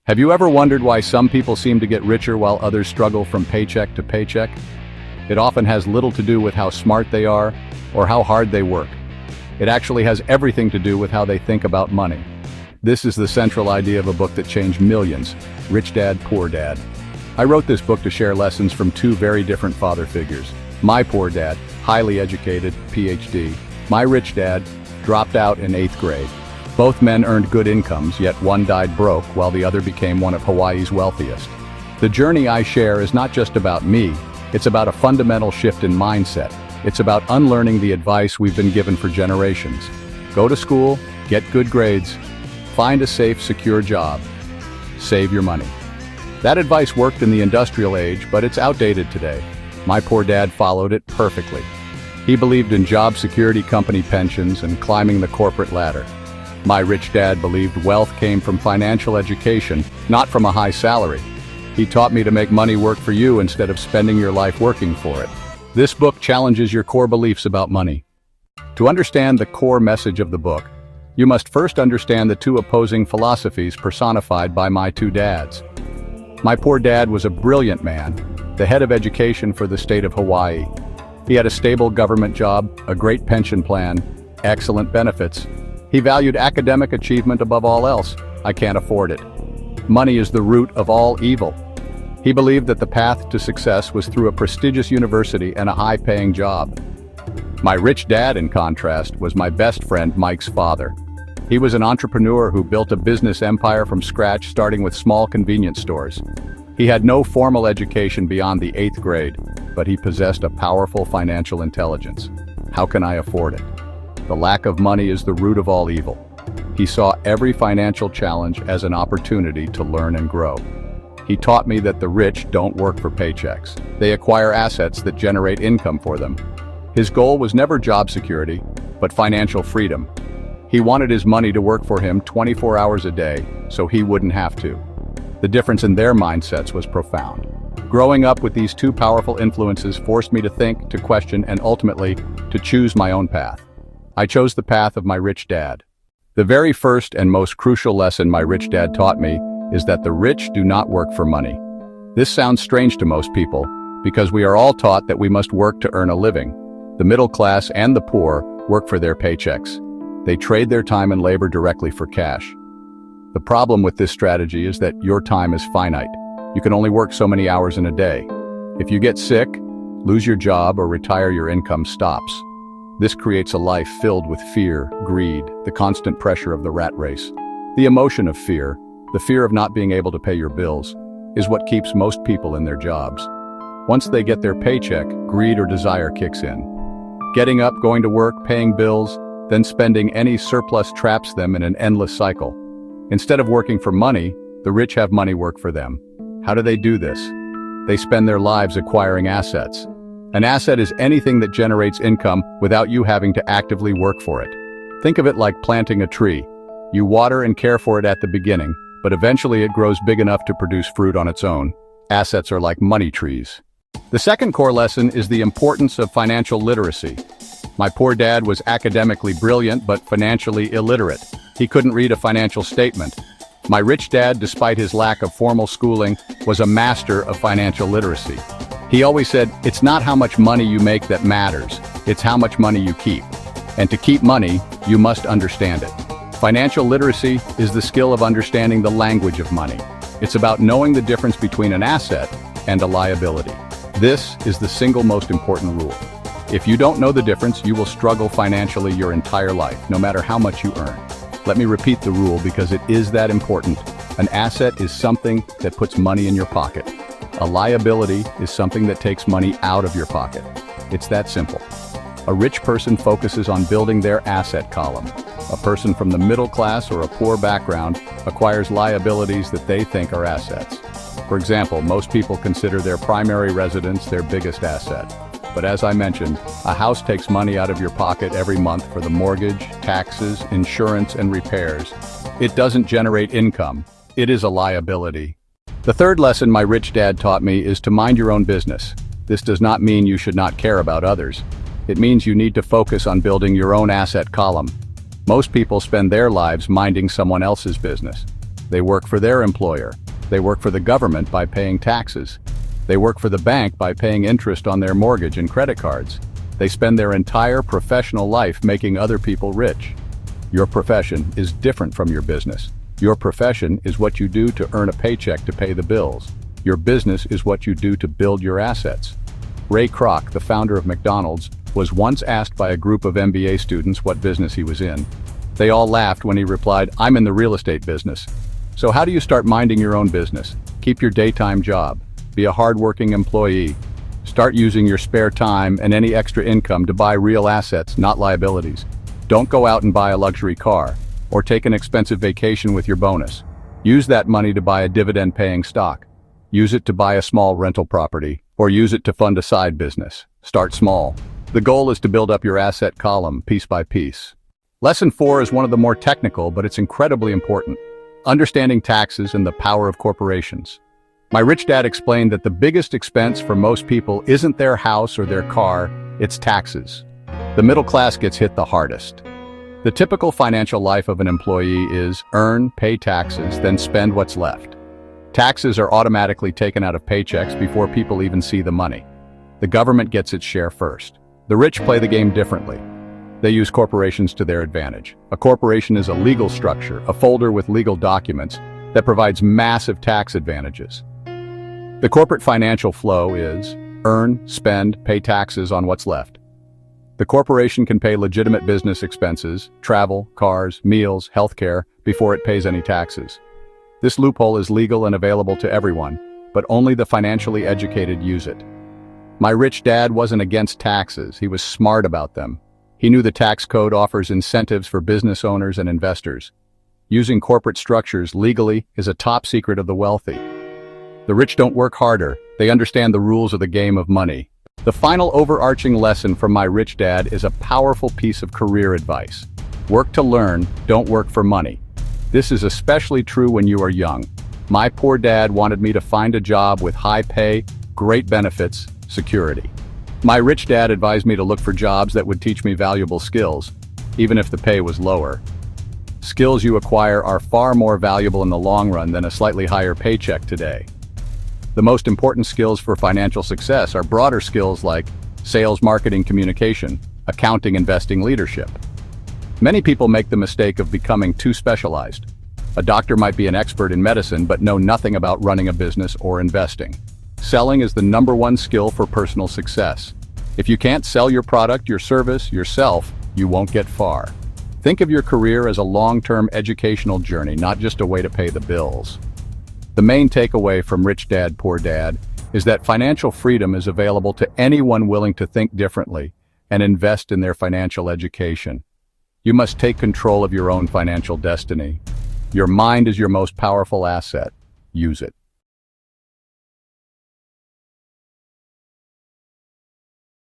Have you ever wondered why some people seem to get richer while others struggle from paycheck to paycheck? It often has little to do with how smart they are or how hard they work. It actually has everything to do with how they think about money. This is the central idea of a book that changed millions, Rich Dad, Poor Dad. I wrote this book to share lessons from two very different father figures. My poor dad, highly educated, PhD. My rich dad, dropped out in 8th grade. Both men earned good incomes, yet one died broke while the other became one of Hawaii's wealthiest. The journey I share is not just about me, it's about a fundamental shift in mindset. It's about unlearning the advice we've been given for generations. Go to school, get good grades, find a safe, secure job, save your money. That advice worked in the industrial age, but it's outdated today. My poor dad followed it perfectly. He believed in job security, company pensions, and climbing the corporate ladder. My rich dad believed wealth came from financial education, not from a high salary. He taught me to make money work for you instead of spending your life working for it. This book challenges your core beliefs about money. To understand the core message of the book, you must first understand the two opposing philosophies personified by my two dads. My poor dad was a brilliant man, the head of education for the state of Hawaii. He had a stable government job, a great pension plan, excellent benefits. He valued academic achievement above all else. I can't afford it. Money is the root of all evil. He believed that the path to success was through a prestigious university and a high-paying job. My rich dad, in contrast, was my best friend Mike's father. He was an entrepreneur who built a business empire from scratch, starting with small convenience stores. He had no formal education beyond the 8th grade, but he possessed a powerful financial intelligence. How can I afford it? The lack of money is the root of all evil. He saw every financial challenge as an opportunity to learn and grow. He taught me that the rich don't work for paychecks. They acquire assets that generate income for them. His goal was never job security, but financial freedom. He wanted his money to work for him 24 hours a day, so he wouldn't have to. The difference in their mindsets was profound. Growing up with these two powerful influences forced me to think, to question, and ultimately, to choose my own path. I chose the path of my rich dad. The very first and most crucial lesson my rich dad taught me is that the rich do not work for money. This sounds strange to most people because we are all taught that we must work to earn a living. The middle class and the poor work for their paychecks. They trade their time and labor directly for cash. The problem with this strategy is that your time is finite. You can only work so many hours in a day. If you get sick, lose your job, or retire, your income stops. This creates a life filled with fear, greed, the constant pressure of the rat race. The emotion of fear, the fear of not being able to pay your bills, is what keeps most people in their jobs. Once they get their paycheck, greed or desire kicks in. Getting up, going to work, paying bills, then spending any surplus traps them in an endless cycle. Instead of working for money, the rich have money work for them. How do they do this? They spend their lives acquiring assets. An asset is anything that generates income without you having to actively work for it. Think of it like planting a tree. You water and care for it at the beginning, but eventually it grows big enough to produce fruit on its own. Assets are like money trees. The second core lesson is the importance of financial literacy. My poor dad was academically brilliant but financially illiterate. He couldn't read a financial statement. My rich dad, despite his lack of formal schooling, was a master of financial literacy. He always said, it's not how much money you make that matters, it's how much money you keep. And to keep money, you must understand it. Financial literacy is the skill of understanding the language of money. It's about knowing the difference between an asset and a liability. This is the single most important rule. If you don't know the difference, you will struggle financially your entire life, no matter how much you earn. Let me repeat the rule because it is that important. An asset is something that puts money in your pocket. A liability is something that takes money out of your pocket. It's that simple. A rich person focuses on building their asset column. A person from the middle class or a poor background acquires liabilities that they think are assets. For example, most people consider their primary residence their biggest asset. But as I mentioned, a house takes money out of your pocket every month for the mortgage, taxes, insurance, and repairs. It doesn't generate income. It is a liability. The third lesson my rich dad taught me is to mind your own business. This does not mean you should not care about others. It means you need to focus on building your own asset column. Most people spend their lives minding someone else's business. They work for their employer. They work for the government by paying taxes. They work for the bank by paying interest on their mortgage and credit cards. They spend their entire professional life making other people rich. Your profession is different from your business. Your profession is what you do to earn a paycheck to pay the bills. Your business is what you do to build your assets. Ray Kroc, the founder of McDonald's, was once asked by a group of MBA students what business he was in. They all laughed when he replied, "I'm in the real estate business." So how do you start minding your own business? Keep your daytime job. Be a hardworking employee. Start using your spare time and any extra income to buy real assets, not liabilities. Don't go out and buy a luxury car or take an expensive vacation with your bonus. Use that money to buy a dividend-paying stock. Use it to buy a small rental property or use it to fund a side business. Start small. The goal is to build up your asset column piece by piece. Lesson 4 is one of the more technical, but it's incredibly important. Understanding taxes and the power of corporations. My rich dad explained that the biggest expense for most people isn't their house or their car, it's taxes. The middle class gets hit the hardest. The typical financial life of an employee is earn, pay taxes, then spend what's left. Taxes are automatically taken out of paychecks before people even see the money. The government gets its share first. The rich play the game differently. They use corporations to their advantage. A corporation is a legal structure, a folder with legal documents that provides massive tax advantages. The corporate financial flow is earn, spend, pay taxes on what's left. The corporation can pay legitimate business expenses, travel, cars, meals, healthcare, before it pays any taxes. This loophole is legal and available to everyone, but only the financially educated use it. My rich dad wasn't against taxes, he was smart about them. He knew the tax code offers incentives for business owners and investors. Using corporate structures legally is a top secret of the wealthy. The rich don't work harder, they understand the rules of the game of money. The final overarching lesson from my rich dad is a powerful piece of career advice. Work to learn, don't work for money. This is especially true when you are young. My poor dad wanted me to find a job with high pay, great benefits, security. My rich dad advised me to look for jobs that would teach me valuable skills, even if the pay was lower. Skills you acquire are far more valuable in the long run than a slightly higher paycheck today. The most important skills for financial success are broader skills like sales, marketing, communication, accounting, investing, leadership. Many people make the mistake of becoming too specialized. A doctor might be an expert in medicine but know nothing about running a business or investing. Selling is the #1 skill for personal success. If you can't sell your product, your service, yourself, you won't get far. Think of your career as a long-term educational journey, not just a way to pay the bills. The main takeaway from Rich Dad, Poor Dad is that financial freedom is available to anyone willing to think differently and invest in their financial education. You must take control of your own financial destiny. Your mind is your most powerful asset. Use it.